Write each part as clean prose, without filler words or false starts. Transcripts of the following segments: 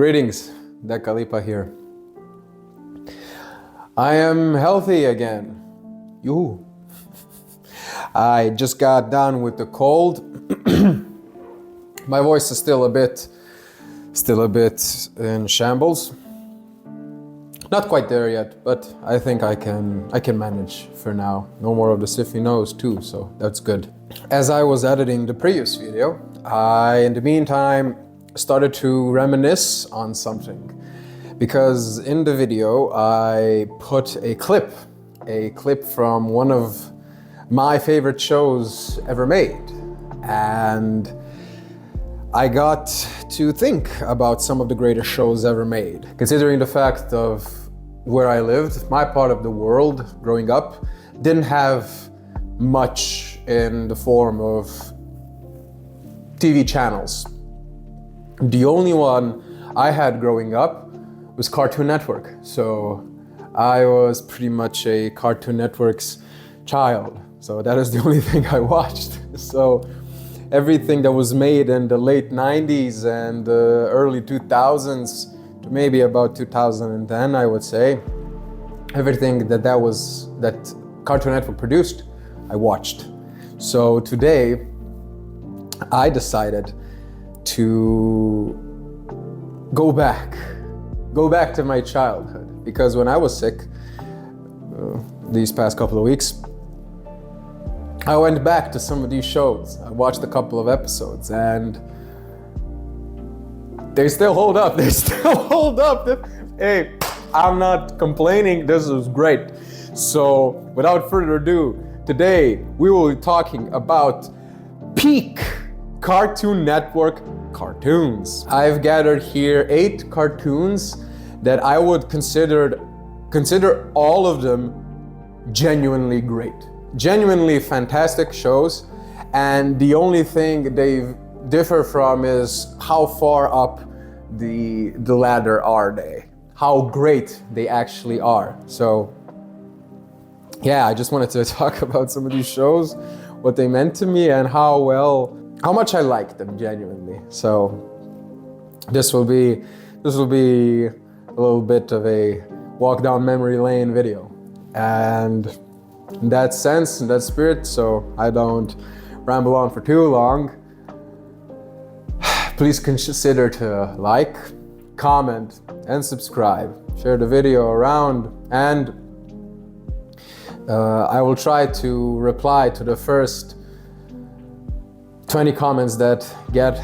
Greetings, Dekalipa here. I am healthy again. Yoo. I just got done with the cold. My voice is still a bit in shambles. Not quite there yet, but I think I can manage for now. No more of the sniffy nose too, so that's good. As I was editing the previous video, I, in the meantime, started to reminisce on something. Because in the video, I put a clip from one of my favorite shows ever made. And I got to think about some of the greatest shows ever made. Considering the fact of where I lived, my part of the world growing up didn't have much in the form of TV channels. The only one I had growing up was Cartoon Network. So I was pretty much a Cartoon Network's child. So that is the only thing I watched. So everything that was made in the late 90s and the early 2000s to maybe about 2010, I would say, everything that Cartoon Network produced, I watched. So today, I decided to go back to my childhood, because when I was sick these past couple of weeks, I went back to some of these shows. I watched a couple of episodes and they still hold up. Hey, I'm not complaining. This was great. So without further ado, today we will be talking about peak Cartoon Network cartoons. I've gathered here 8 cartoons that I would consider all of them genuinely great. Genuinely fantastic shows, and the only thing they differ from is how far up the ladder are they, how great they actually are. So yeah, I just wanted to talk about some of these shows, what they meant to me, and how much I liked them genuinely. So this will be a little bit of a walk down memory lane video, and in that sense, in that spirit, so I don't ramble on for too long, please consider to like, comment, and subscribe. Share the video around, and I will try to reply to the first 20 comments that get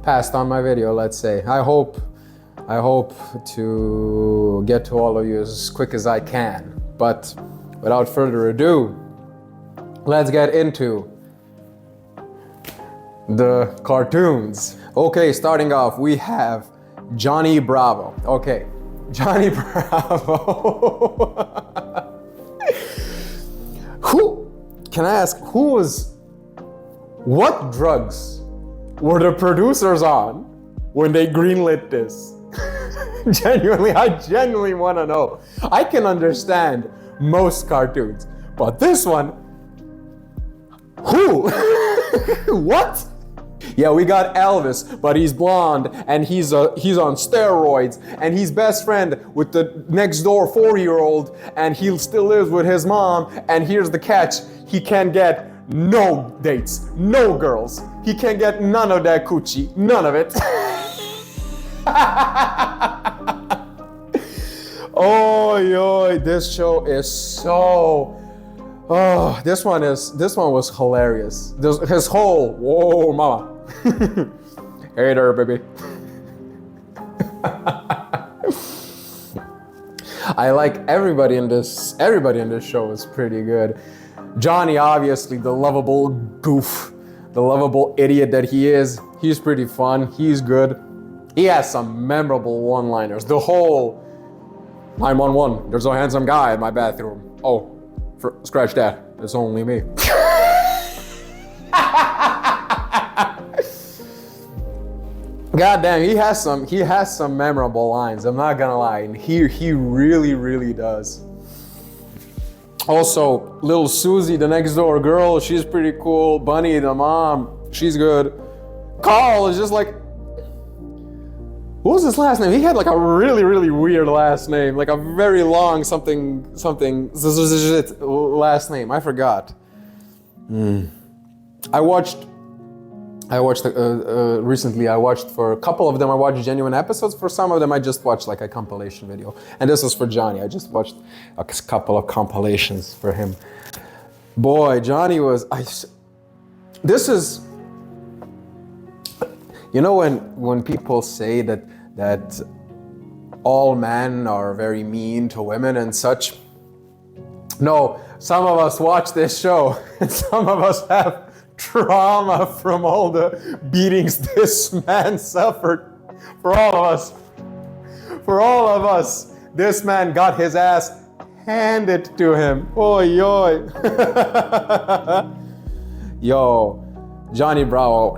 passed on my video, let's say. I hope to get to all of you as quick as I can. But without further ado, let's get into the cartoons. Okay, starting off, we have Johnny Bravo. Okay, Johnny Bravo. What drugs were the producers on when they greenlit this? I genuinely want to know. I can understand most cartoons, but this one, who? What? Yeah, we got Elvis, but he's blonde and he's on steroids, and he's best friend with the next door 4-year-old, and he still lives with his mom. And here's the catch: he can't get no dates, no girls. He can't get none of that coochie, none of it. Oh, this show is so. Oh, this one was hilarious. His whole, whoa, mama. Hey there, baby. I like everybody in this show is pretty good. Johnny, obviously, the lovable goof, the lovable idiot that he is. He's pretty fun. He's good. He has some memorable one-liners. The whole 911, there's a handsome guy in my bathroom. Oh, scratch that. It's only me. God damn, he has some memorable lines. I'm not gonna lie, and he really, really does. Also, little Susie, the next door girl, she's pretty cool. Bunny, the mom, she's good. Carl is just like, What was his last name? He had like a really, really weird last name, like a very long something last name. I forgot. I watched recently. I watched for a couple of them. I watched genuine episodes. For some of them, I just watched like a compilation video. And this was for Johnny. I just watched a couple of compilations for him. Boy, Johnny was. This is. You know when people say that all men are very mean to women and such? No, some of us watch this show and some of us have trauma from all the beatings this man suffered. For all of us, this man got his ass handed to him. Oy, oy. Yo, Johnny Bravo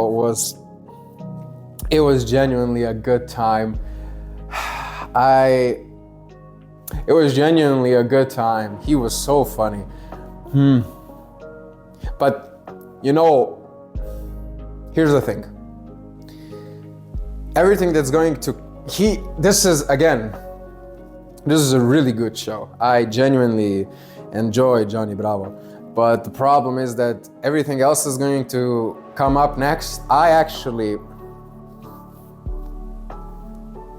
was. It was genuinely a good time. It was genuinely a good time. He was so funny. But, you know, here's the thing. Everything that's going to... This is a really good show. I genuinely enjoy Johnny Bravo. But the problem is that everything else is going to come up next.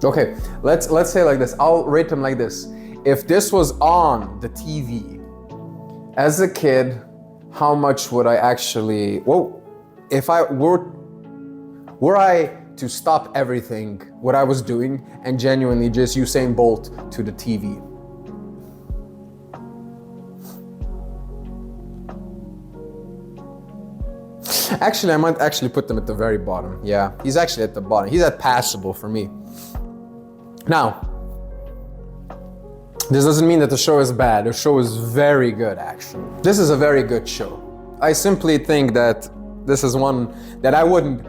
Okay, let's say like this. I'll rate him like this. If this was on the TV as a kid, how much would I actually? Well, if I were I to stop everything what I was doing and genuinely just Usain Bolt to the TV? Actually, I might actually put them at the very bottom. Yeah, he's actually at the bottom. He's at passable for me. Now, this doesn't mean that the show is bad. The show is very good, actually. This is a very good show. I simply think that this is one that I wouldn't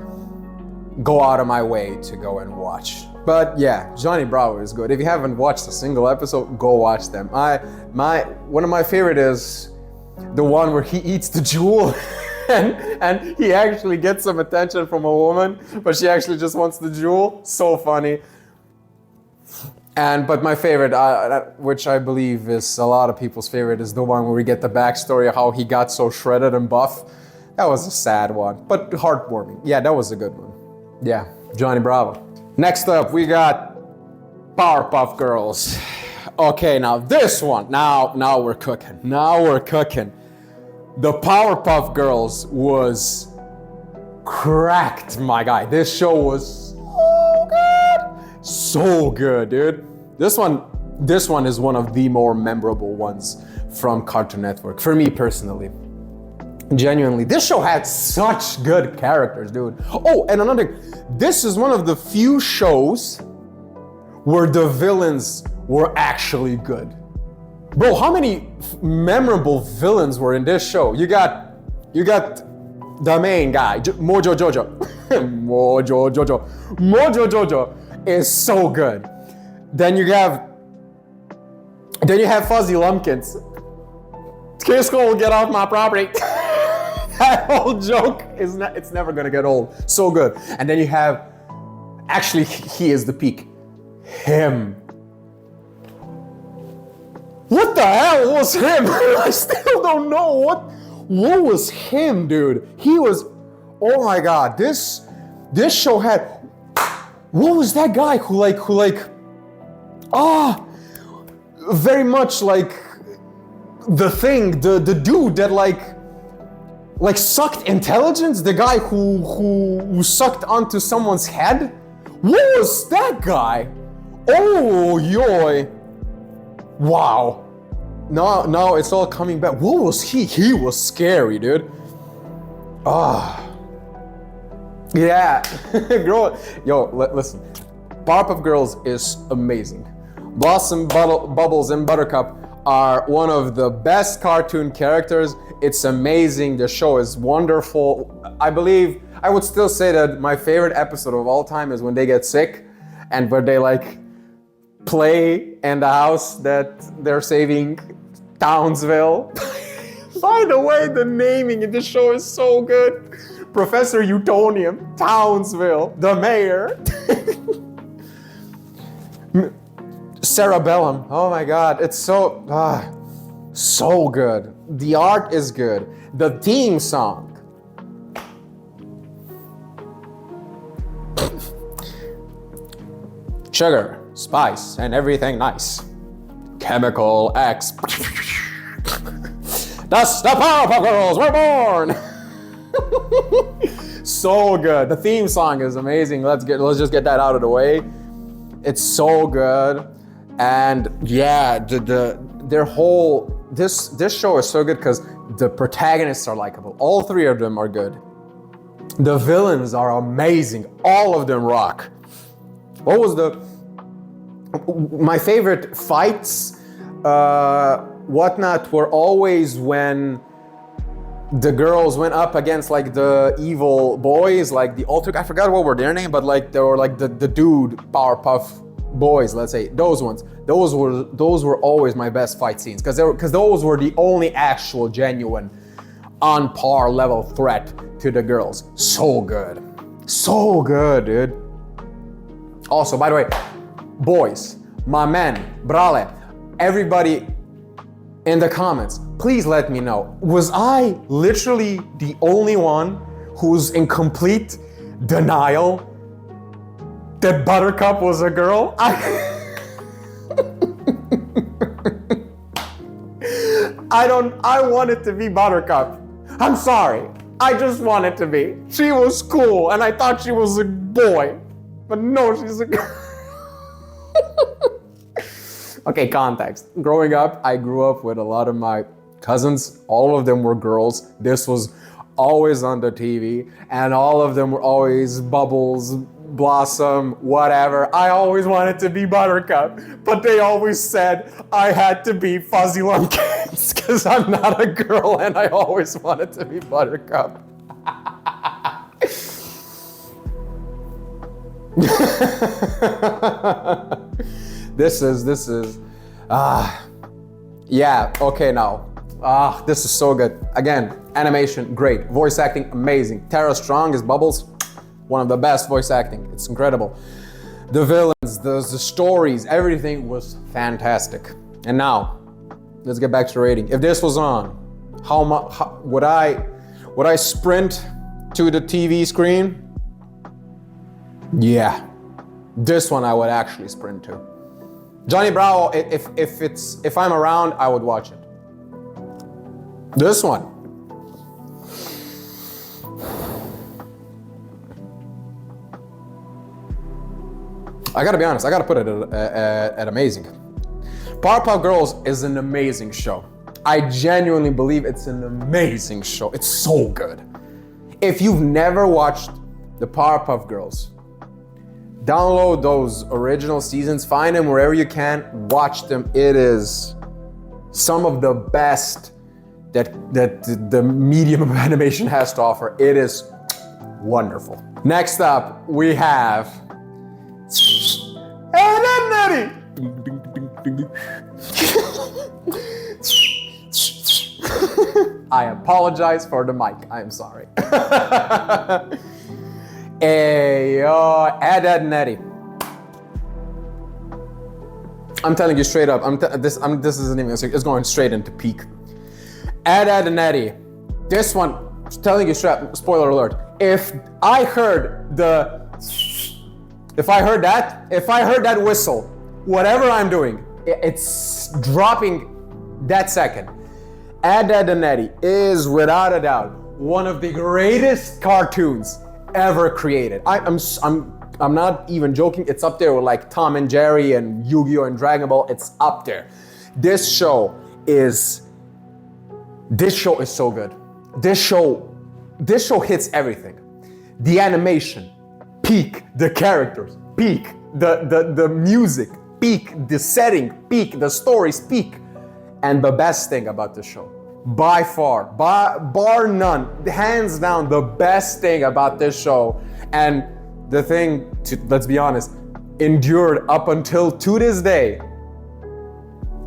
go out of my way to go and watch. But yeah, Johnny Bravo is good. If you haven't watched a single episode, go watch them. One of my favorite is the one where he eats the jewel and he actually gets some attention from a woman, but she actually just wants the jewel. So funny. But my favorite, which I believe is a lot of people's favorite, is the one where we get the backstory of how he got so shredded and buff. That was a sad one, but heartwarming. Yeah, that was a good one. Yeah, Johnny Bravo. Next up, we got Powerpuff Girls. Okay, now this one, now we're cooking. Now we're cooking. The Powerpuff Girls was cracked, my guy. This show was so good. So good, dude. This one is one of the more memorable ones from Cartoon Network, for me personally. Genuinely, this show had such good characters, dude. Oh, and another thing, this is one of the few shows where the villains were actually good. Bro, how many memorable villains were in this show? You got the main guy, Mojo Jojo. Mojo Jojo is so good. Then you have Fuzzy Lumpkins. Kisco will get off my property. That whole joke it's never gonna get old. So good. And then you have, actually he is the peak. Him. What the hell was him? I still don't know what was him, dude. He was, oh my god, this show had, what was that guy who very much like the thing, the dude that like sucked intelligence, the guy who sucked onto someone's head? What was that guy? Oh, yoy. Wow. Now it's all coming back. What was he? He was scary, dude. Yeah. Listen. Powerpuff Girls is amazing. Blossom, Bubbles, and Buttercup are one of the best cartoon characters. It's amazing. The show is wonderful. I believe, I would still say that my favorite episode of all time is when they get sick and where they play in the house that they're saving, Townsville. By the way, the naming in this show is so good. Professor Utonium, Townsville, the mayor. Cerebellum. Oh my God, it's so good. The art is good. The theme song. Sugar, spice, and everything nice. Chemical X. Thus the Powerpuff Girls were born. So good. The theme song is amazing. Let's just get that out of the way. It's so good. And yeah, their whole this show is so good because the protagonists are likable. All three of them are good. The villains are amazing. All of them rock. What was my favorite fights, whatnot, were always when the girls went up against like the evil boys, like the alter. I forgot what were their name, but like they were like the dude Powerpuff boys, let's say, those ones. Those were always my best fight scenes because those were the only actual genuine on par level threat to the girls. So good, dude. Also, by the way, boys, my man, Brale, everybody in the comments, please let me know, was I literally the only one who's in complete denial that Buttercup was a girl? I want it to be Buttercup. I'm sorry. I just want it to be. She was cool and I thought she was a boy. But no, she's a girl. Okay, context. Growing up, I grew up with a lot of my cousins. All of them were girls. This was always on the TV, and all of them were always Bubbles, Blossom, whatever. I always wanted to be Buttercup, but they always said I had to be Fuzzy Lumpkins because I'm not a girl and I always wanted to be Buttercup. This is yeah, okay now. This is so good. Again, animation, great. Voice acting, amazing. Tara Strong as Bubbles, one of the best voice acting. It's incredible. The villains, the stories, everything was fantastic. And now, let's get back to the rating. If this was on, how would I sprint to the TV screen? Yeah, this one I would actually sprint to. Johnny Bravo, if I'm around, I would watch it. This one. I gotta be honest, I gotta put it at amazing. Powerpuff Girls is an amazing show. I genuinely believe it's an amazing show. It's so good. If you've never watched the Powerpuff Girls, download those original seasons, find them wherever you can, watch them. It is some of the best that the medium of animation has to offer. It is wonderful. Next up, we have Eddy. I apologize for the mic. I'm sorry. Hey, Ed and Eddy. I'm telling you straight up. This isn't even. It's going straight into peak. Ed and Eddy. This one, telling you straight up. Spoiler alert. If I heard that whistle, whatever I'm doing, it's dropping that second. Ed and Eddy is without a doubt one of the greatest cartoons ever created. I'm not even joking. It's up there with like Tom and Jerry and Yu-Gi-Oh and Dragon Ball. It's up there. This show is so good. This show hits everything. The animation, peak. The characters, peak. The music, peak. The setting, peak. The stories, peak. And the best thing about the show, by far, bar none, hands down, the best thing about this show, and the thing, let's be honest, endured up until to this day,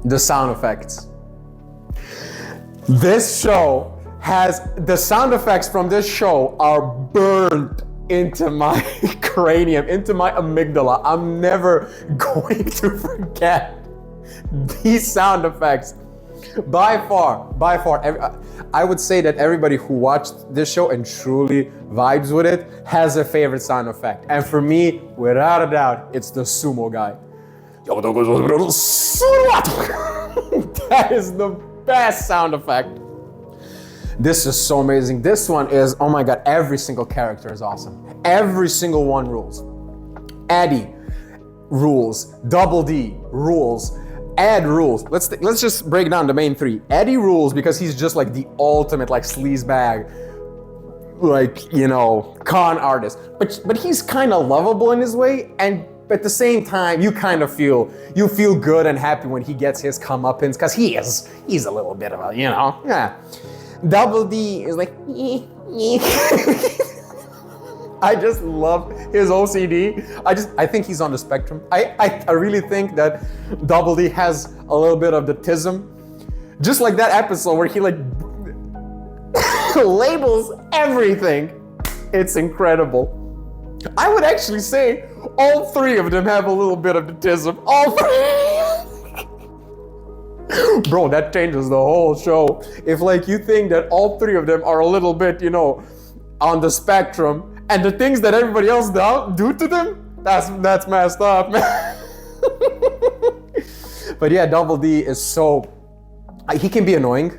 the sound effects. This show has the sound effects from this show are burned into my cranium, into my amygdala. I'm never going to forget these sound effects. By far, I would say that everybody who watched this show and truly vibes with it has a favorite sound effect. And for me, without a doubt, it's the sumo guy. That is the best sound effect. This is so amazing. This one is, oh my God, every single character is awesome. Every single one rules. Eddy rules. Double D rules. Ed rules. Let's just break down the main three. Eddy rules because he's just like the ultimate like sleazebag, like, you know, con artist. But he's kind of lovable in his way, and at the same time, you kind of feel good and happy when he gets his comeuppance, because he's a little bit of a, you know, yeah. Double D is like, I just love his OCD. I think he's on the spectrum. I really think that Double D has a little bit of the tism. Just like that episode where he like labels everything. It's incredible. I would actually say all three of them have a little bit of the tism. All three. Bro, that changes the whole show. If like you think that all three of them are a little bit, you know, on the spectrum, and the things that everybody else do to them, that's messed up, man. But yeah, Double D is so, he can be annoying,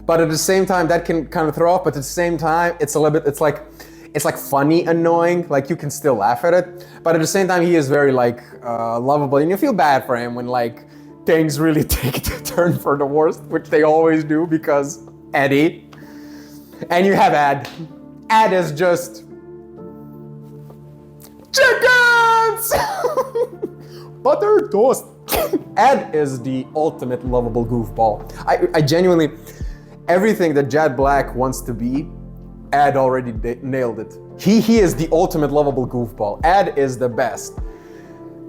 but at the same time that can kind of throw off, but at the same time it's a little bit, it's like funny annoying, like you can still laugh at it, but at the same time he is very like lovable, and you feel bad for him when like things really take a turn for the worst, which they always do because Eddy. And you have Ed. Ed is just chickens! Butter toast. Ed is the ultimate lovable goofball. I genuinely, everything that Jet Black wants to be, Ed already nailed it. He is the ultimate lovable goofball. Ed is the best.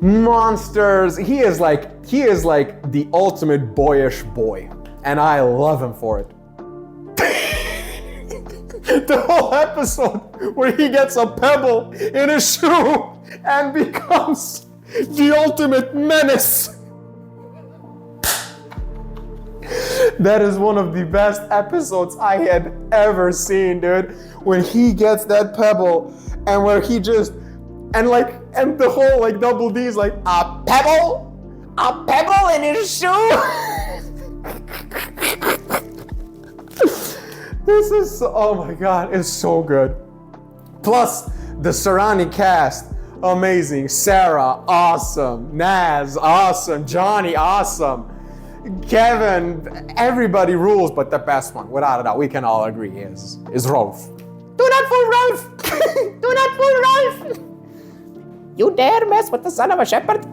Monsters. He is like the ultimate boyish boy, and I love him for it. The whole episode where he gets a pebble in his shoe and becomes the ultimate menace. That is one of the best episodes I had ever seen, dude. When he gets that pebble and where he just, and the whole like Double D is like, a pebble in his shoe. This is so, oh my God, it's so good. Plus the surrounding cast, amazing. Sarah, awesome. Naz, awesome. Johnny, awesome. Kevin, everybody rules, but the best one, without a doubt, we can all agree, is Rolf. Do not fool Rolf! Do not fool Rolf! You dare mess with the son of a shepherd?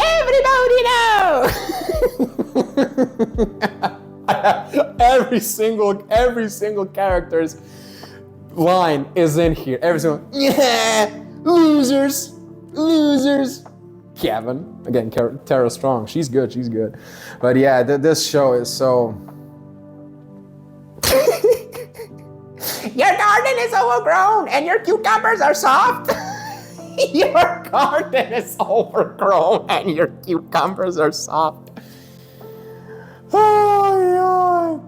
Everybody know! Every single character's line is in here. Every single, yeah, losers. Kevin, again, Tara Strong, she's good. But yeah, this show is so. Your garden is overgrown and your cucumbers are soft. Your garden is overgrown and your cucumbers are soft. Oh,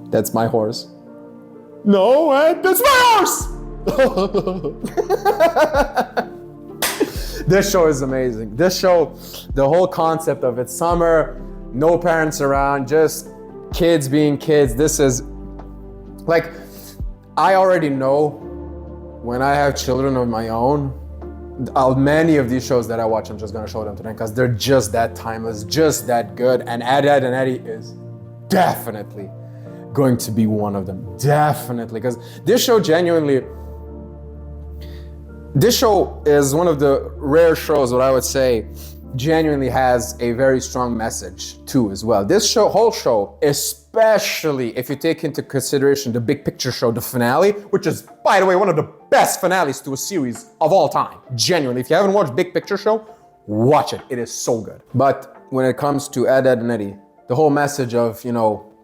yeah. That's my horse. No, Ed, that's my horse! This show is amazing. This show, the whole concept of it, summer, no parents around, just kids being kids. This is, like, I already know when I have children of my own, many of these shows that I watch, I'm just gonna show them to them because they're just that timeless, just that good. And Ed and Eddy is definitely going to be one of them. Definitely. Because this show is one of the rare shows, what I would say, genuinely has a very strong message too as well. This whole show, especially if you take into consideration the big picture show, the finale, which is, by the way, one of the best finales to a series of all time. Genuinely, if you haven't watched Big Picture Show, watch it. It is so good. But when it comes to Ed, Edd, and Eddy, the whole message of,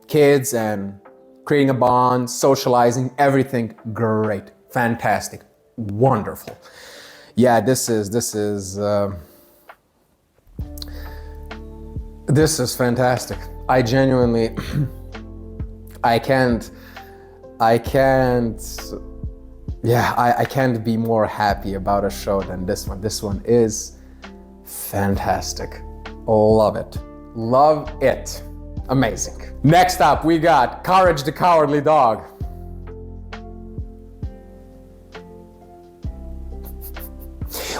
kids and creating a bond, socializing, everything, great, fantastic, wonderful. Yeah, this is fantastic. I genuinely, I can't be more happy about a show than this one. This one is fantastic. Love it. Love it. Amazing. Next up, we got Courage the Cowardly Dog.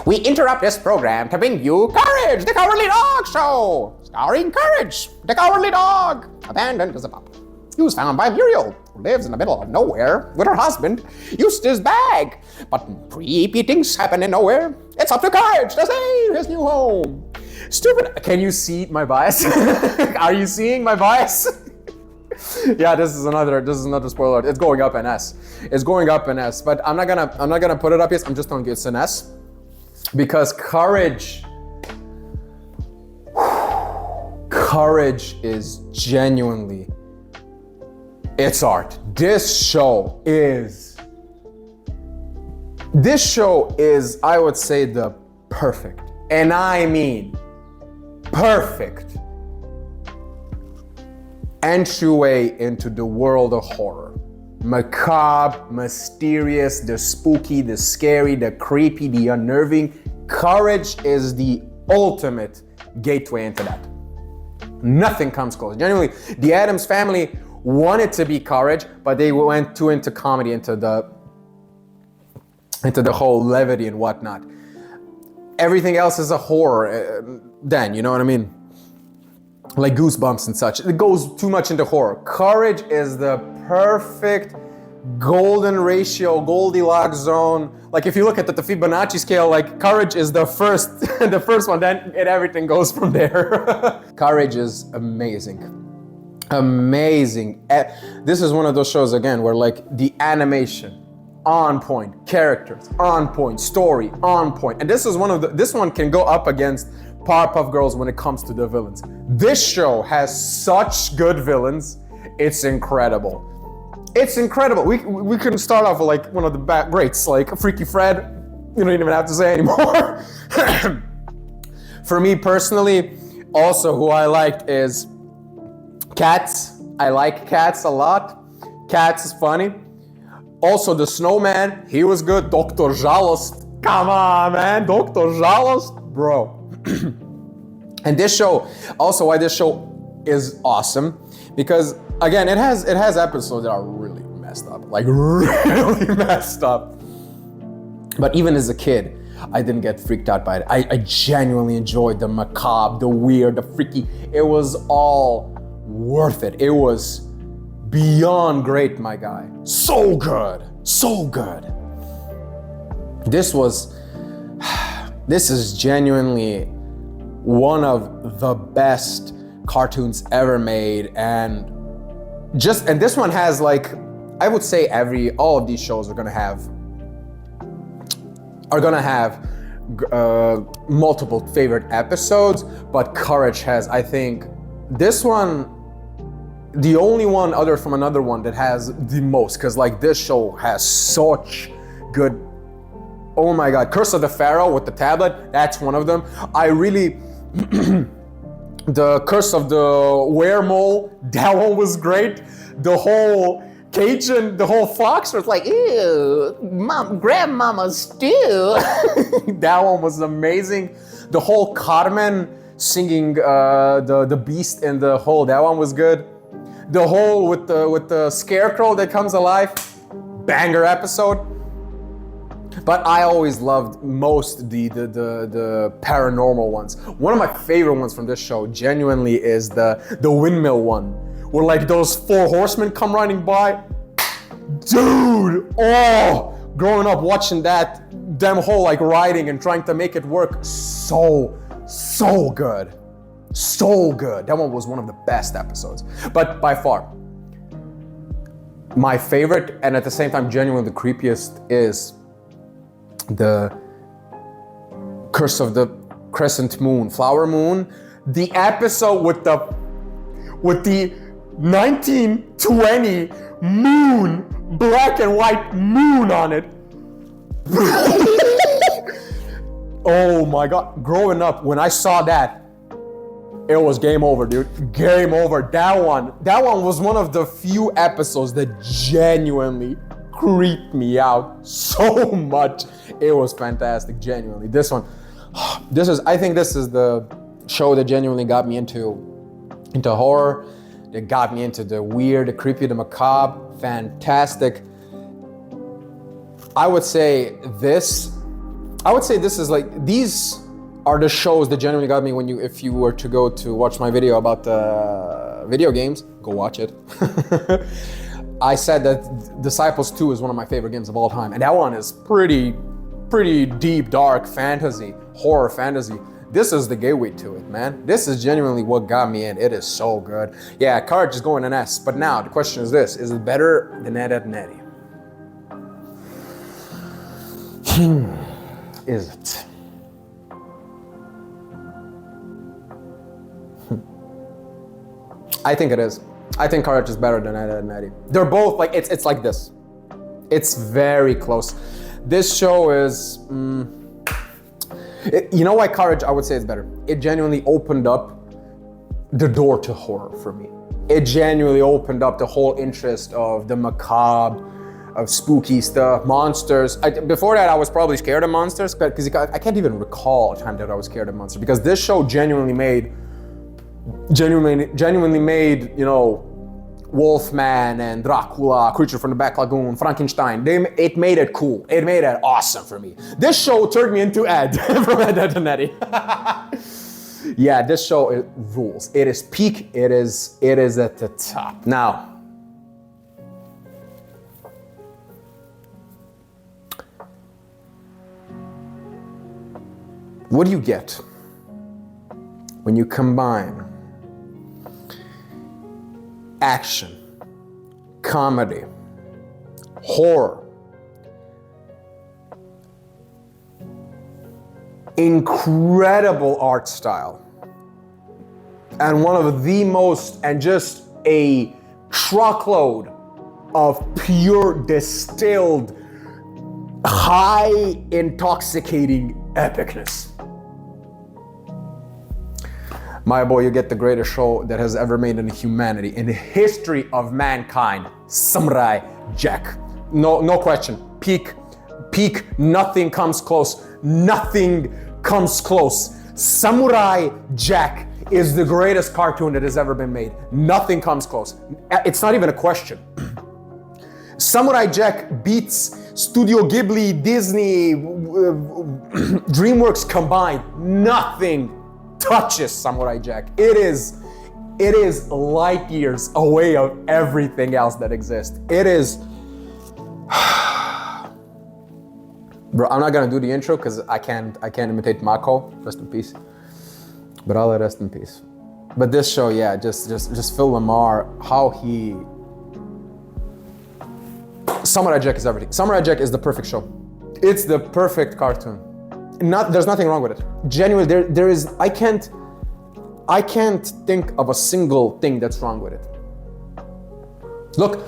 We interrupt this program to bring you Courage the Cowardly Dog Show, starring Courage the Cowardly Dog, abandoned as a pup. He was found by Muriel, who lives in the middle of nowhere with her husband, Eustace Bag. But creepy things happen in nowhere. It's up to Courage to save his new home. Stupid. Can you see my bias? Are you seeing my bias? Yeah, this is another spoiler. It's going up in S. It's going up in S. But I'm not gonna put it up yet. I'm just telling you it's an S. Because Courage is genuinely, it's art. This show is, I would say, the perfect, and I mean perfect, entryway into the world of horror. Macabre, mysterious, the spooky, the scary, the creepy, the unnerving. Courage is the ultimate gateway into that. Nothing comes close. Genuinely, the Addams family wanted to be Courage, but they went too into comedy, into the whole levity and whatnot. Everything else is a horror then, you know what I mean? Like Goosebumps and such. It goes too much into horror. Courage is the perfect golden ratio, Goldilocks zone. Like if you look at the Fibonacci scale, like Courage is the first, the first one, then everything goes from there. Courage is amazing. Amazing. This is one of those shows again where like the animation on point, characters on point, story on point. And this is this one can go up against Powerpuff Girls when it comes to the villains. This show has such good villains. It's incredible. It's incredible. We couldn't start off with like one of the greats, like Freaky Fred. You don't even have to say anymore. For me personally, also who I liked is Cats. I like Cats a lot. Cats is funny. Also the Snowman, he was good. Dr. Žalost. Come on, man. Dr. Žalost, bro. And this show, also why this show is awesome, because again, it has episodes that are really messed up, like really messed up. But even as a kid, I didn't get freaked out by it. I genuinely enjoyed the macabre, the weird, the freaky. It was all worth it. It was beyond great, my guy. So good, so good. This is genuinely one of the best cartoons ever made, and this one has, like, I would say all of these shows are gonna have multiple favorite episodes, but Courage has, I think, this one, the only one other from another one that has the most, because like this show has such good, oh my god, Curse of the Pharaoh with the tablet, that's one of them. I really, the Curse of the Weremole, that one was great. The whole Cajun, the whole fox was like, ew, grandmama's stew. That one was amazing. The whole Carmen singing the beast in the hole, that one was good. The whole with the scarecrow that comes alive, banger episode. But I always loved most the paranormal ones. One of my favorite ones from this show genuinely is the windmill one, where like those 4 horsemen come riding by. Dude, oh, growing up watching them whole like riding and trying to make it work, so so good. So good. That one was one of the best episodes. But by far, my favorite, and at the same time genuinely the creepiest, is the Curse of the Crescent Moon, Flower Moon. The episode with the 1920 moon, black and white moon on it. Oh my God, growing up, when I saw that, it was game over, dude. Game over. That one was one of the few episodes that genuinely creeped me out so much. It was fantastic, genuinely. I think this is the show that genuinely got me into horror, that got me into the weird, the creepy, the macabre. Fantastic. I would say this is like, these are the shows that genuinely got me. If you were to go to watch my video about video games, go watch it. I said that Disciples 2 is one of my favorite games of all time, and that one is pretty deep, dark fantasy, horror fantasy. This is the gateway to it, man. This is genuinely what got me in. It is so good. Yeah, Courage is going an S, but now the question is this: is it better than Ed, Edd n Eddy? Is it? I think it is. I think Courage is better than Ed, Edd n Eddy. They're both like, it's like this. It's very close. This show is, you know why Courage, I would say, is better? It genuinely opened up the door to horror for me. It genuinely opened up the whole interest of the macabre, of spooky stuff, monsters. Before that, I was probably scared of monsters, because I can't even recall a time that I was scared of monsters, because this show genuinely made, you know, Wolfman and Dracula, Creature from the Black Lagoon, Frankenstein. It made it cool. It made it awesome for me. This show turned me into Ed from Ed, Edd n Eddy. Yeah, this show, it rules. It is peak. It is at the top. Now, what do you get when you combine action, comedy, horror, incredible art style, and one of the most, and just a truckload of pure distilled, high intoxicating epicness? My boy, you get the greatest show that has ever made in humanity, in the history of mankind. Samurai Jack. No question. Peak. Nothing comes close. Nothing comes close. Samurai Jack is the greatest cartoon that has ever been made. Nothing comes close. It's not even a question. Samurai Jack beats Studio Ghibli, Disney, DreamWorks combined. Nothing touches Samurai Jack. It is light years away of everything else that exists. It is. Bro, I'm not gonna do the intro because I can't imitate Mako. Rest in peace. But I'll let rest in peace. But this show, yeah, just Phil Lamar, how he. Samurai Jack is everything. Samurai Jack is the perfect show. It's the perfect cartoon. There's nothing wrong with it. Genuinely, there is. I can't think of a single thing that's wrong with it. Look,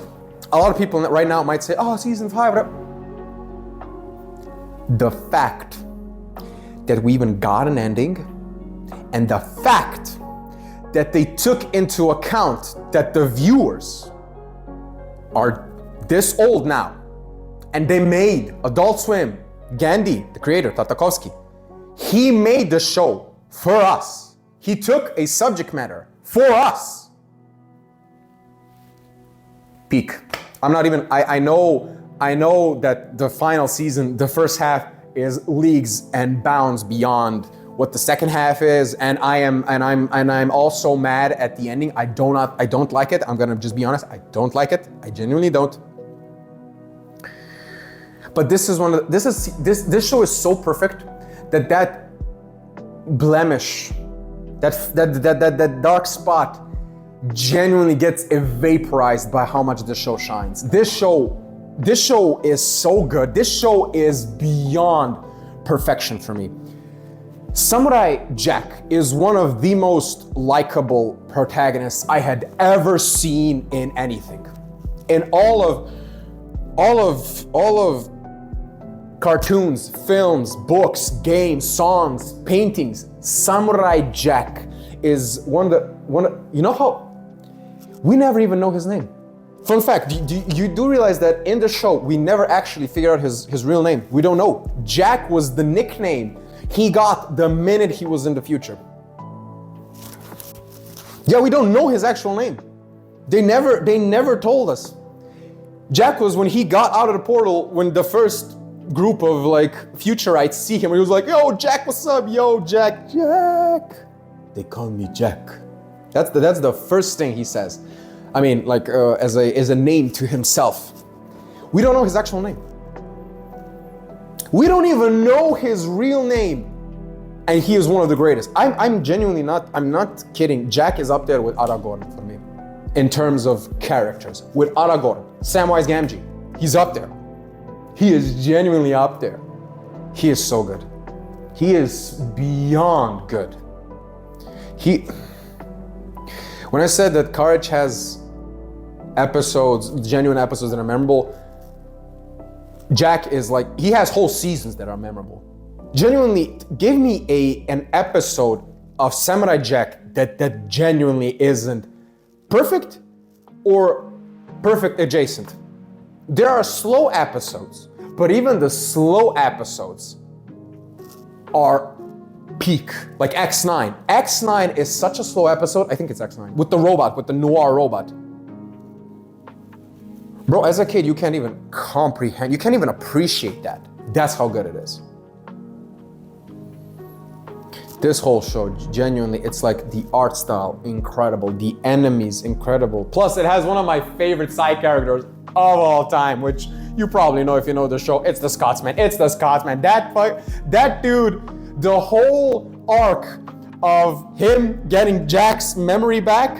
a lot of people right now might say, "Oh, season 5." The fact that we even got an ending, and the fact that they took into account that the viewers are this old now, and they made Adult Swim. Gandhi, the creator, Tartakovsky, he made the show for us. He took a subject matter for us. Peak. I'm not even, I know that the final season, the first half is leagues and bounds beyond what the second half is, and I'm also mad at the ending. I don't like it. I'm gonna just be honest. I don't like it. I genuinely don't. But this show is so perfect that blemish, that dark spot genuinely gets vaporized by how much this show shines. This show is so good. This show is beyond perfection for me. Samurai Jack is one of the most likable protagonists I had ever seen in anything. In all of cartoons, films, books, games, songs, paintings, Samurai Jack is one of you know how we never even know his name. Fun fact, you do realize that in the show we never actually figured out his real name. We don't know. Jack was the nickname he got the minute he was in the future. Yeah, we don't know his actual name. They never told us. Jack was when he got out of the portal, when the first group of like futurites see him, and he was like, "Yo, Jack, what's up? Yo, Jack. They call me Jack." That's the first thing he says. I mean, like as a name to himself. We don't know his actual name. We don't even know his real name, and he is one of the greatest. I'm genuinely not. I'm not kidding. Jack is up there with Aragorn for me, in terms of characters. With Aragorn, Samwise Gamgee, he's up there. He is genuinely up there. He is so good. He is beyond good. When I said that Courage has episodes, genuine episodes that are memorable, Jack is like, he has whole seasons that are memorable. Genuinely, give me an episode of Samurai Jack that genuinely isn't perfect or perfect adjacent. There are slow episodes, but even the slow episodes are peak. Like X9. X9 is such a slow episode. I think it's X9. With the robot, with the noir robot. Bro, as a kid, you can't even comprehend, you can't even appreciate that. That's how good it is. This whole show, genuinely, it's like the art style, incredible. The enemies, incredible. Plus, it has one of my favorite side characters of all time, which you probably know if you know the show. It's the Scotsman. It's the Scotsman. That dude, the whole arc of him getting Jack's memory back,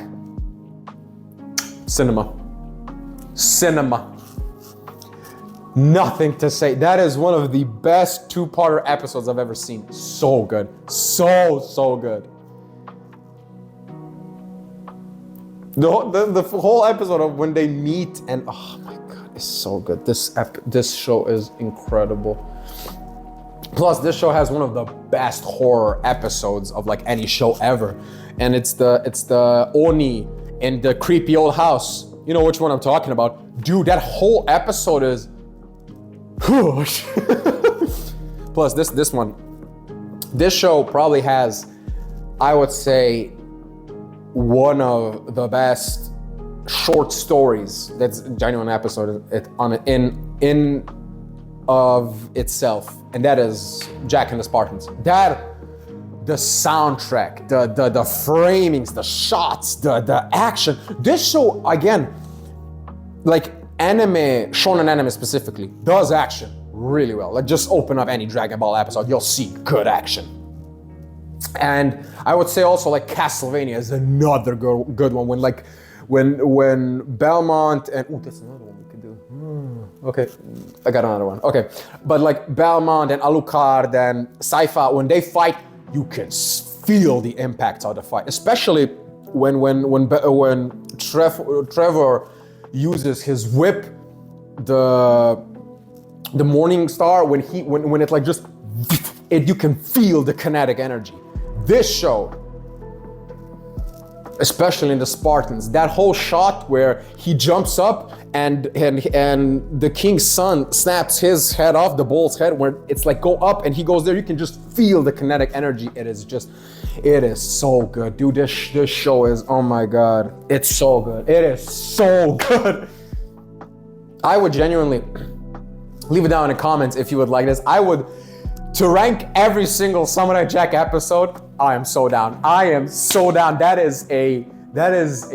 cinema. Nothing to say. That is one of the best two-parter episodes I've ever seen. So good. So good. The whole episode of when they meet and oh my god, it's so good. This show is incredible. Plus, this show has one of the best horror episodes of like any show ever. And it's the Oni in the creepy old house. You know which one I'm talking about. Dude, that whole episode is Plus this show probably has, I would say, one of the best short stories that's a genuine episode in of itself, and that is Jack and the Spartans. The soundtrack, the framings, the shots, the action. This show, again, like shonen anime specifically, does action really well. Like just open up any Dragon Ball episode, you'll see good action. And I would say also like Castlevania is another good one when Belmont and that's another one we could do. Okay, I got another one. Okay, but like Belmont and Alucard and Saifa, when they fight, you can feel the impact of the fight, especially when Trevor uses his whip, the Morning Star, when it like just you can feel the kinetic energy. This show, especially in the Spartans, that whole shot where he jumps up and the king's son snaps his head off, the bull's head, where it's like go up and he goes there, you can just feel the kinetic energy. It is so good, dude. This show is, oh my god, it's so good. It is so good. I would genuinely leave it down in the comments if you would like this. To rank every single Samurai Jack episode, I am so down. That is a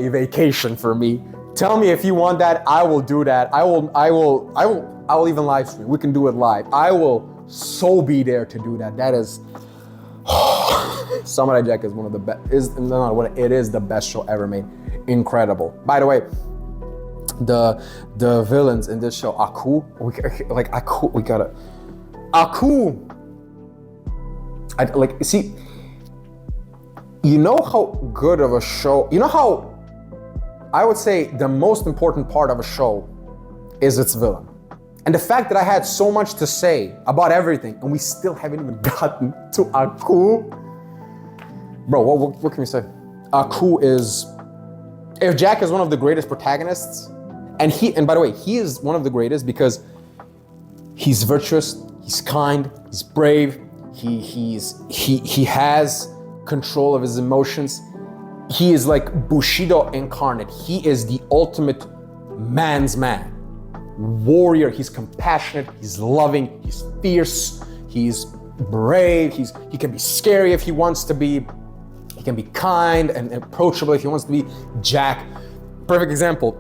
vacation for me. Tell me if you want that, I will do that. I will even live stream. We can do it live. I will so be there to do that. That is Samurai Jack is one of the best. It is the best show ever made. Incredible. By the way, the villains in this show, Aku, see, you know how good of a show, you know how I would say the most important part of a show is its villain. And the fact that I had so much to say about everything and we still haven't even gotten to Aku. Bro, what can we say? Aku is, if Jack is one of the greatest protagonists, and by the way, he is one of the greatest because he's virtuous, he's kind, he's brave, he has control of his emotions. He is like Bushido incarnate. He is the ultimate man's man. Warrior, he's compassionate, he's loving, he's fierce, he's brave, he can be scary if he wants to be, he can be kind and approachable if he wants to be. Jack, perfect example,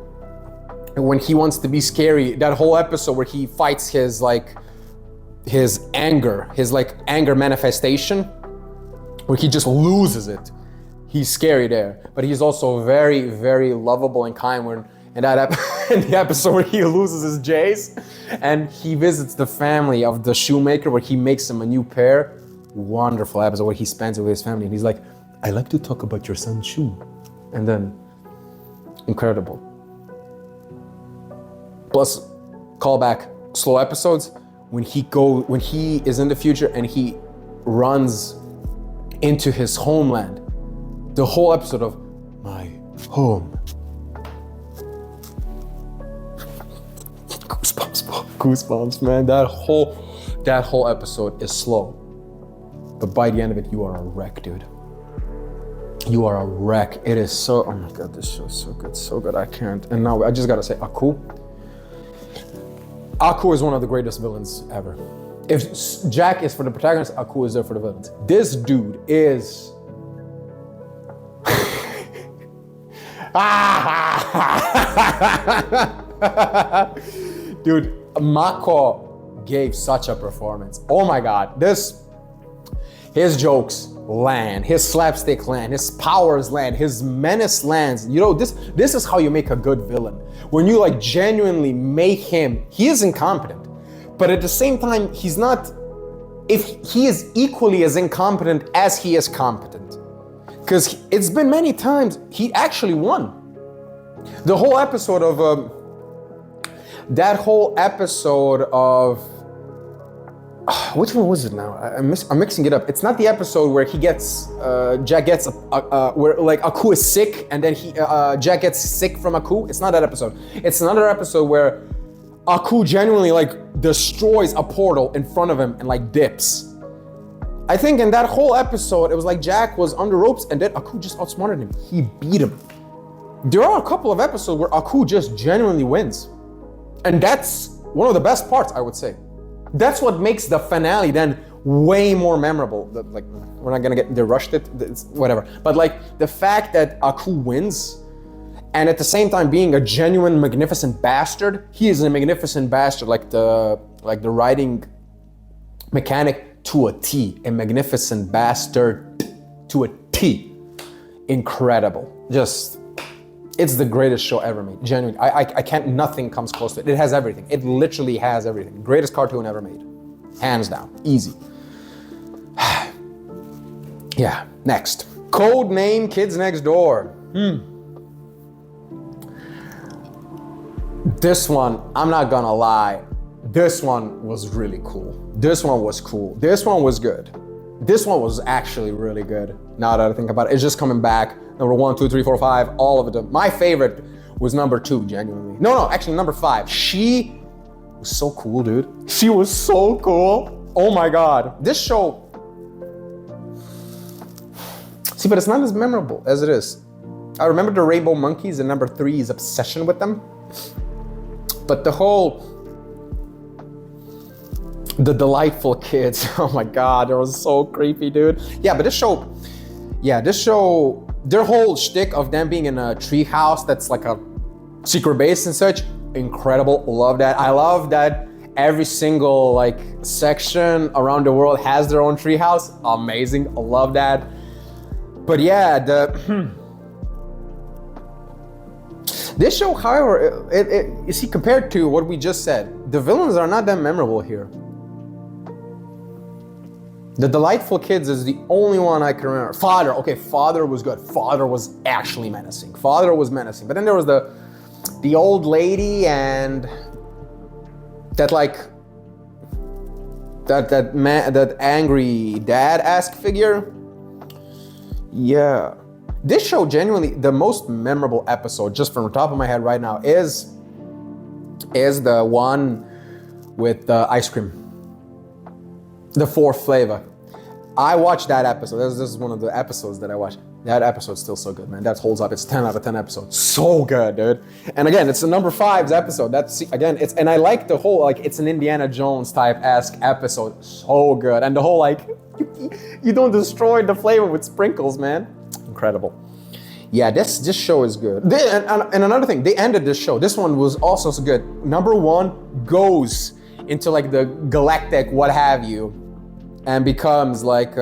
when he wants to be scary, that whole episode where he fights his anger manifestation, where he just loses it. He's scary there, but he's also very, very lovable and kind. When in the episode where he loses his J's and he visits the family of the shoemaker where he makes him a new pair. Wonderful episode where he spends it with his family and he's like, I like to talk about your son's shoe. And then, incredible. Plus, callback, slow episodes, when he is in the future and he runs into his homeland. The whole episode of my home. Goosebumps, man. That whole episode is slow. But by the end of it, you are a wreck, dude. You are a wreck. It is so, oh my God, this show is so good, I can't. And now I just gotta say, Aku is one of the greatest villains ever. If Jack is for the protagonist, Aku is there for the villains. This dude is, dude, Mako gave such a performance. Oh my God, his jokes land, his slapstick land, his powers land, his menace lands. You know, this is how you make a good villain. When you like genuinely make him, he is incompetent, but at the same time, he is equally as incompetent as he is competent. Because it's been many times he actually won. The whole episode of which one was it now? I'm mixing it up. It's not the episode where Jack gets where like Aku is sick and then Jack gets sick from Aku. It's not that episode. It's another episode where Aku genuinely like destroys a portal in front of him and like dips. I think in that whole episode, it was like Jack was on the ropes and then Aku just outsmarted him. He beat him. There are a couple of episodes where Aku just genuinely wins. And that's one of the best parts, I would say. That's what makes the finale then way more memorable. Like, we're not gonna they rushed it, it's whatever. But like the fact that Aku wins and at the same time being a genuine magnificent bastard, he is a magnificent bastard, like the writing mechanic to a T, a magnificent bastard to a T. Incredible. Just, it's the greatest show ever made. Genuinely, I can't, nothing comes close to it. It has everything. It literally has everything. Greatest cartoon ever made. Hands down, easy. Yeah, next. Codename Kids Next Door. This one, I'm not gonna lie, this one was really cool. This one was cool. This one was good. This one was actually really good. Now that I think about it, it's just coming back. Number 1, 2, 3, 4, 5, all of them. My favorite was number 2, genuinely. No, actually number 5. She was so cool, dude. She was so cool. Oh my God. This show, see, but it's not as memorable as it is. I remember the Rainbow Monkeys and number 3's obsession with them. But the delightful kids, oh my God, it was so creepy, dude. Yeah, but this show, their whole shtick of them being in a tree house that's like a secret base and such, incredible, love that. I love that every single like section around the world has their own tree house, amazing, I love that. But yeah, this show, however, you see, compared to what we just said, the villains are not that memorable here. The Delightful Kids is the only one I can remember. Father, okay, Father was good. Father was actually menacing. Father was menacing. But then there was the old lady and that like that angry dad-esque figure. Yeah. This show genuinely, the most memorable episode, just from the top of my head right now, is the one with the ice cream. The fourth flavor. I watched that episode. This is one of the episodes that I watched. That episode's still so good, man. That holds up. It's 10 out of 10 episodes. So good, dude. And again, it's the number 5's episode. That's again, and I like the whole, like, it's an Indiana Jones type-esque episode. So good. And the whole, like, you don't destroy the flavor with sprinkles, man. Incredible. Yeah, this show is good. And another thing, they ended this show. This one was also so good. Number 1 goes into like the galactic what have you, and becomes like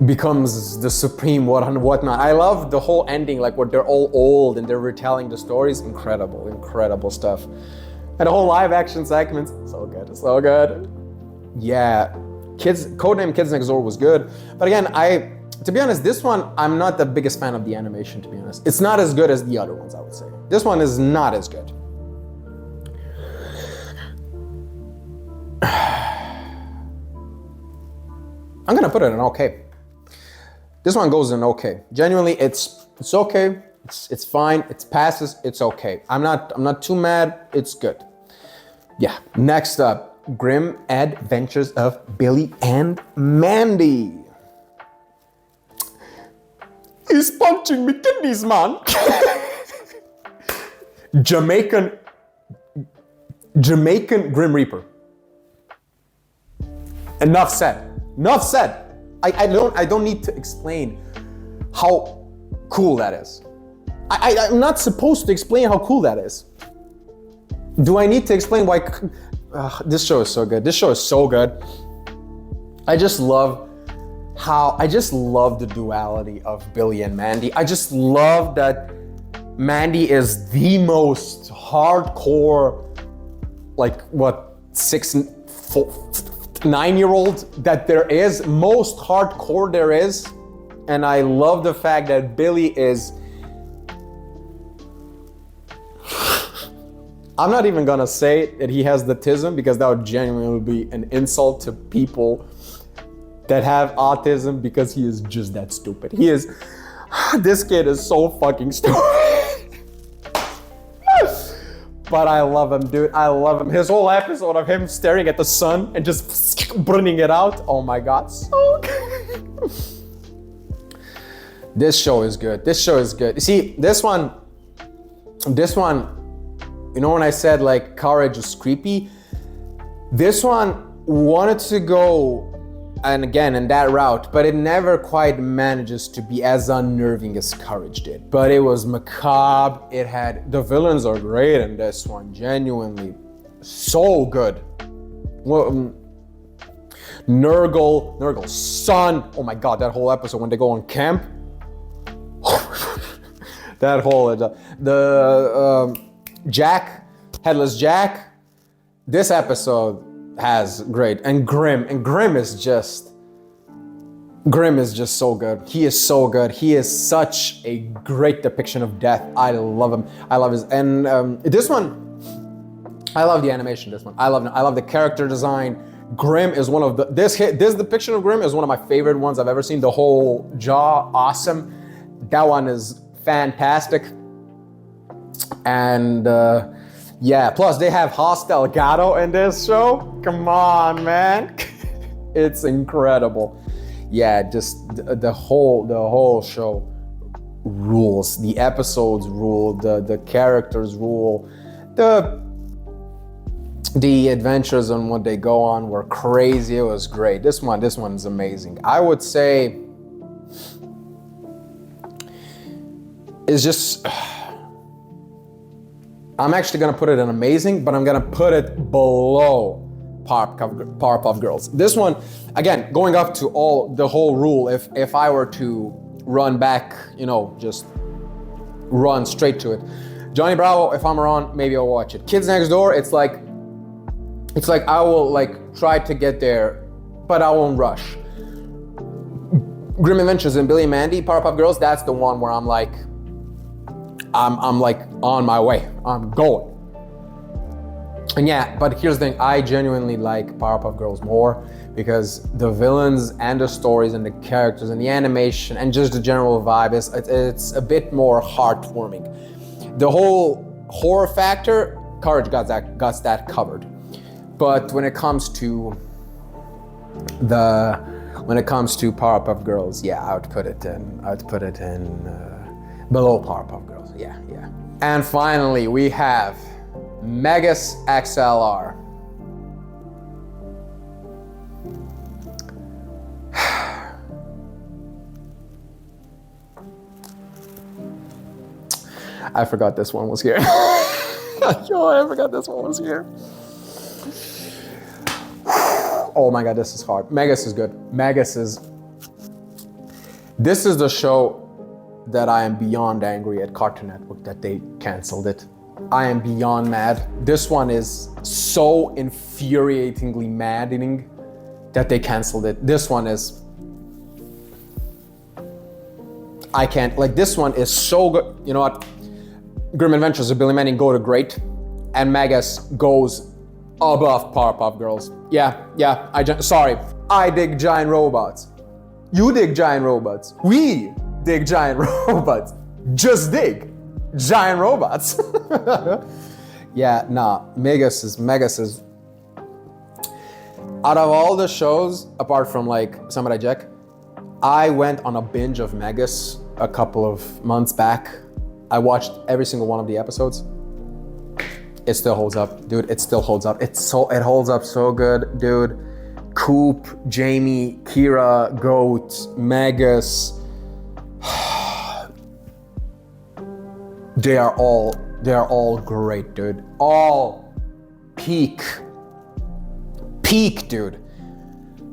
becomes the supreme whatnot. I love the whole ending, like where they're all old and they're retelling the stories. Incredible stuff. And the whole live action segments, so good. Yeah, Codename Kids Next Door was good. But again, to be honest, this one, I'm not the biggest fan of the animation, to be honest. It's not as good as the other ones, I would say. This one is not as good. I'm gonna put it in okay. This one goes in okay. Genuinely, it's okay. It's fine. It passes. It's okay. I'm not too mad. It's good. Yeah. Next up, Grim Adventures of Billy and Mandy. He's punching me kidneys, man. Jamaican Grim Reaper. Enough said. I don't need to explain how cool that is. I'm not supposed to explain how cool that is. Do I need to explain why? This show is so good. I just love the duality of Billy and Mandy. I just love that Mandy is the most hardcore, like what, 9-year-old that there is, most hardcore there is. And I love the fact that Billy is, I'm not even gonna say that he has autism, because that would genuinely be an insult to people that have autism, because he is just that stupid. This kid is so fucking stupid. But I love him, dude. I love him. His whole episode of him staring at the sun and just burning it out. Oh my God, so good. This show is good. You see, this one, you know when I said like Courage is creepy? This one wanted to go, and again, in that route, but it never quite manages to be as unnerving as Courage did. But it was macabre. The villains are great in this one, genuinely so good. Well, Nurgle's son. Oh my God, that whole episode when they go on camp. That whole Jack, Headless Jack. This episode has great, and Grim is just so good. He is so good. He is such a great depiction of death. I love him. I love his, and this one, I love the animation. This one, I love the character design. Grim is one of this depiction of Grim is one of my favorite ones I've ever seen. The whole jaw, awesome. That one is fantastic. And yeah, plus they have Hoss Delgado in this show. Come on, man. It's incredible. Yeah, just the whole show rules. The episodes rule, the characters rule. The adventures and what they go on were crazy. It was great. This one's amazing. I would say it's just, I'm actually gonna put it in amazing, but I'm gonna put it below Powerpuff Girls. This one, again, going up to the whole rule, if I were to run back, just run straight to it. Johnny Bravo, if I'm around, maybe I'll watch it. Kids Next Door, it's like I will like try to get there, but I won't rush. Grim Adventures and Billy and Mandy, Powerpuff Girls, that's the one where I'm like on my way. I'm going. And yeah, but here's the thing, I genuinely like Powerpuff Girls more because the villains and the stories and the characters and the animation and just the general vibe it's a bit more heartwarming. The whole horror factor, Courage got that covered. But when it comes to Powerpuff Girls, yeah, I would put it in below Powerpuff Girls. Yeah. And finally, we have Megas XLR. I forgot this one was here. I forgot this one was here. Oh my God, this is hard. Megas is good. This is the show that I am beyond angry at Cartoon Network that they canceled it. I am beyond mad. This one is so infuriatingly maddening that they canceled it. This one is, I can't, like this one is so good. You know what? Grim Adventures of Billy Manning go to great, and Megas goes above Powerpuff Girls. Yeah, sorry. I dig giant robots. You dig giant robots. We dig giant robots. Just dig giant robots. Yeah, nah, Megas is, out of all the shows, apart from like Samurai Jack, I went on a binge of Megas a couple of months back. I watched every single one of the episodes. It still holds up, dude. It still holds up. It holds up so good, dude. Coop, Jamie, Kira, Goat, Megas. They are all great, dude. All peak, dude.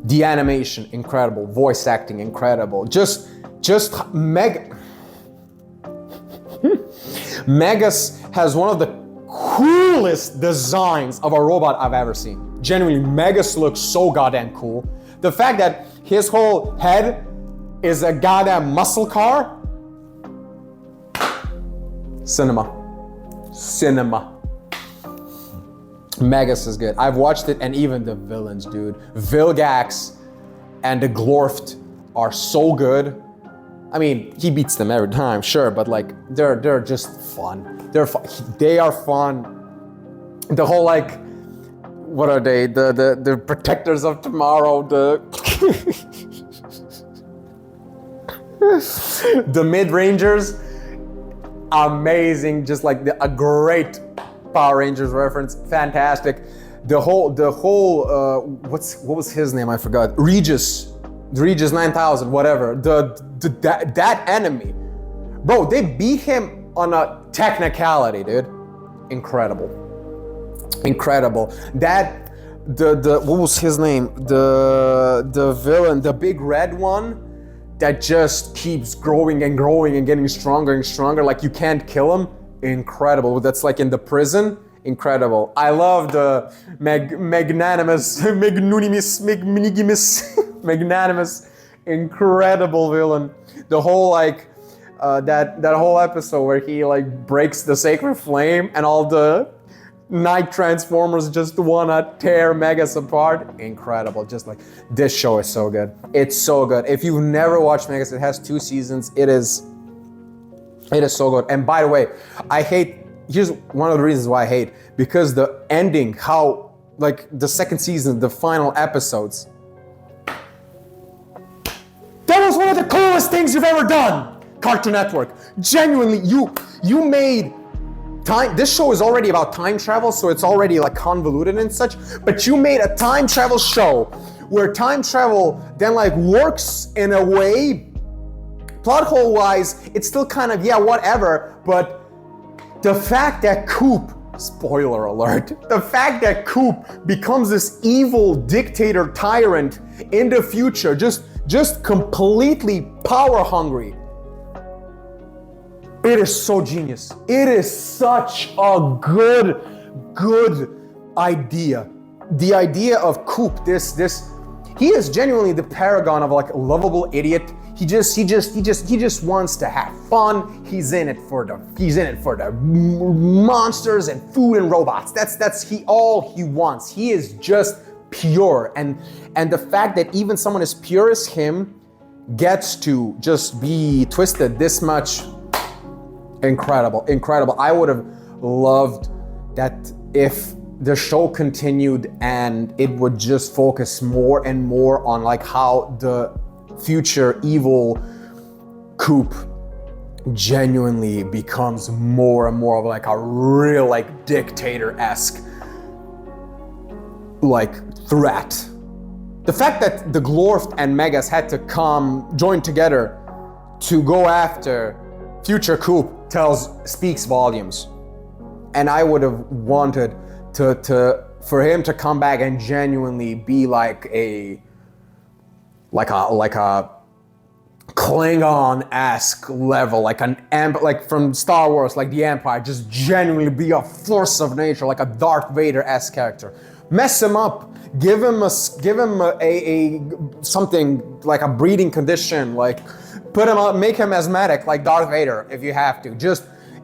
The animation, incredible. Voice acting, incredible. Just Megas has one of the coolest designs of a robot I've ever seen. Genuinely, Megas looks so goddamn cool. The fact that his whole head is a goddamn muscle car. Cinema. Megas is good. I've watched it, and even the villains, dude. Vilgax and the Glorft are so good. I mean, he beats them every time, sure, but like they're just fun. They are fun. The whole like, what are they? The protectors of tomorrow. The Mid-Rangers. Amazing, just like a great Power Rangers reference, fantastic. The whole what was his name? I forgot. Regis 9000, whatever. That enemy, bro. They beat him on a technicality, dude. Incredible. That what was his name? The villain, the big red one. That just keeps growing and getting stronger and stronger. Like you can't kill him. Incredible. That's like in the prison. Incredible. I love the magnanimous, incredible villain. The whole like that whole episode where he like breaks the sacred flame and all the night transformers just wanna tear Megas apart. Incredible. Just like, this show is so good. It's so good. If you've never watched Megas, it has 2 seasons. It is so good. And by the way, here's one of the reasons why I hate, because the ending, how like the second season, the final episodes, that was one of the coolest things you've ever done, Cartoon Network. Genuinely, you made time. This show is already about time travel, so it's already like convoluted and such, but you made a time travel show where time travel then like works in a way, plot hole wise, it's still kind of, yeah, whatever, but the fact that Coop spoiler alert, the fact that Coop becomes this evil dictator tyrant in the future, just completely power hungry. It is so genius. It is such a good idea. The idea of Coop, he is genuinely the paragon of like a lovable idiot. He just wants to have fun. He's in it for the monsters and food and robots. That's all he wants. He is just pure. And the fact that even someone as pure as him gets to just be twisted this much, incredible. I would have loved that if the show continued and it would just focus more and more on like how the future evil Coop genuinely becomes more and more of like a real like dictator-esque like threat. The fact that the Glorft and Megas had to join together to go after future Coop speaks volumes. And I would have wanted for him to come back and genuinely be like a Klingon-esque level, like from Star Wars, like the Empire, just genuinely be a force of nature, like a Darth Vader-esque character. Mess him up, give him a something like a breeding condition, like put him up, make him asthmatic like Darth Vader if you have to.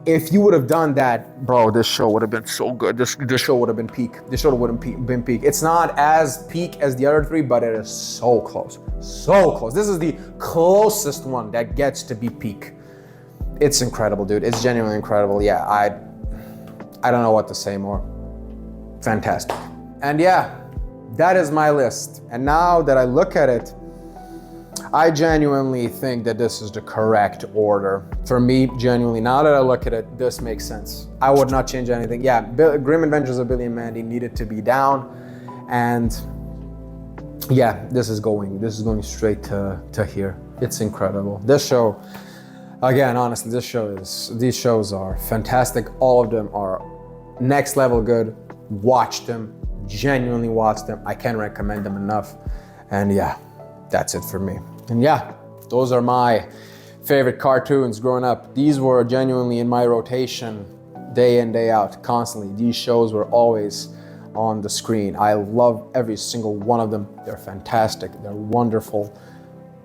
If you would have done that, bro, this show would have been so good. This show would have been peak. This show would have been peak. It's not as peak as the other three, but it is so close. So close. This is the closest one that gets to be peak. It's incredible, dude. It's genuinely incredible. Yeah, I don't know what to say more. Fantastic. And yeah, that is my list. And now that I look at it, I genuinely think that this is the correct order. For me, genuinely, now that I look at it, this makes sense. I would not change anything. Yeah, Grim Adventures of Billy and Mandy needed to be down. And yeah, this is going straight to here. It's incredible. This show, again, honestly, these shows are fantastic. All of them are next level good. Watch them, genuinely watch them. I can't recommend them enough. And yeah, that's it for me. And yeah, those are my favorite cartoons growing up. These were genuinely in my rotation day in, day out, constantly. These shows were always on the screen. I love every single one of them. They're fantastic, they're wonderful.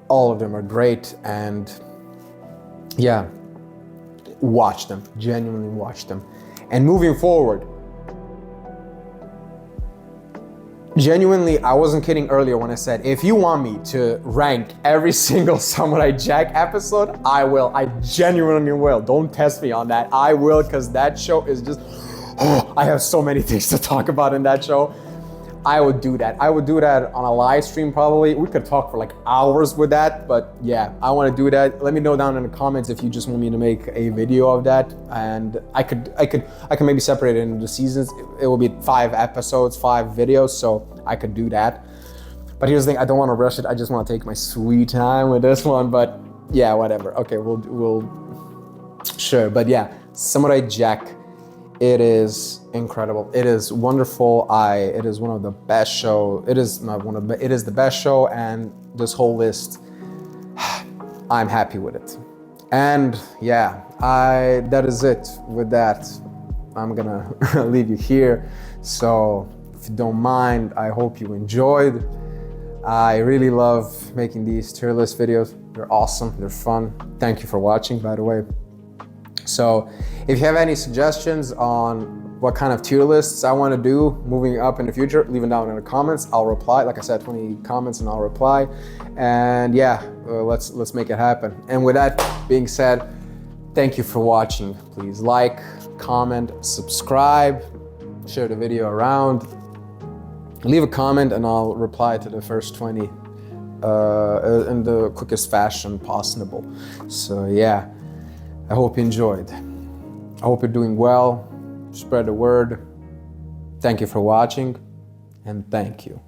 All of them are great, and yeah, watch them, genuinely watch them. And moving forward, genuinely, I wasn't kidding earlier when I said, if you want me to rank every single Samurai Jack episode, I will. I genuinely will. Don't test me on that. I will, because that show is just, I have so many things to talk about in that show. I would do that. I would do that on a live stream probably. We could talk for like hours with that, but yeah, I want to do that. Let me know down in the comments if you just want me to make a video of that, and I could maybe separate it into the seasons. It will be 5 episodes, 5 videos, so I could do that. But here's the thing, I don't want to rush it. I just want to take my sweet time with this one, but yeah, whatever. Okay, we'll sure. But yeah, Samurai Jack, it is incredible. It is wonderful. It is one of the best show. It is not one of the, it is the best show, and this whole list, I'm happy with it. And yeah, that is it with that. I'm gonna leave you here. So if you don't mind, I hope you enjoyed. I really love making these tier list videos. They're awesome, they're fun. Thank you for watching, by the way. So if you have any suggestions on what kind of tier lists I want to do moving up in the future, leave them down in the comments. I'll reply. Like I said, 20 comments and I'll reply. And yeah, let's make it happen. And with that being said, thank you for watching. Please like, comment, subscribe, share the video around, leave a comment, and I'll reply to the first 20 in the quickest fashion possible. So yeah, I hope you enjoyed. I hope you're doing well. Spread the word. Thank you for watching, and thank you.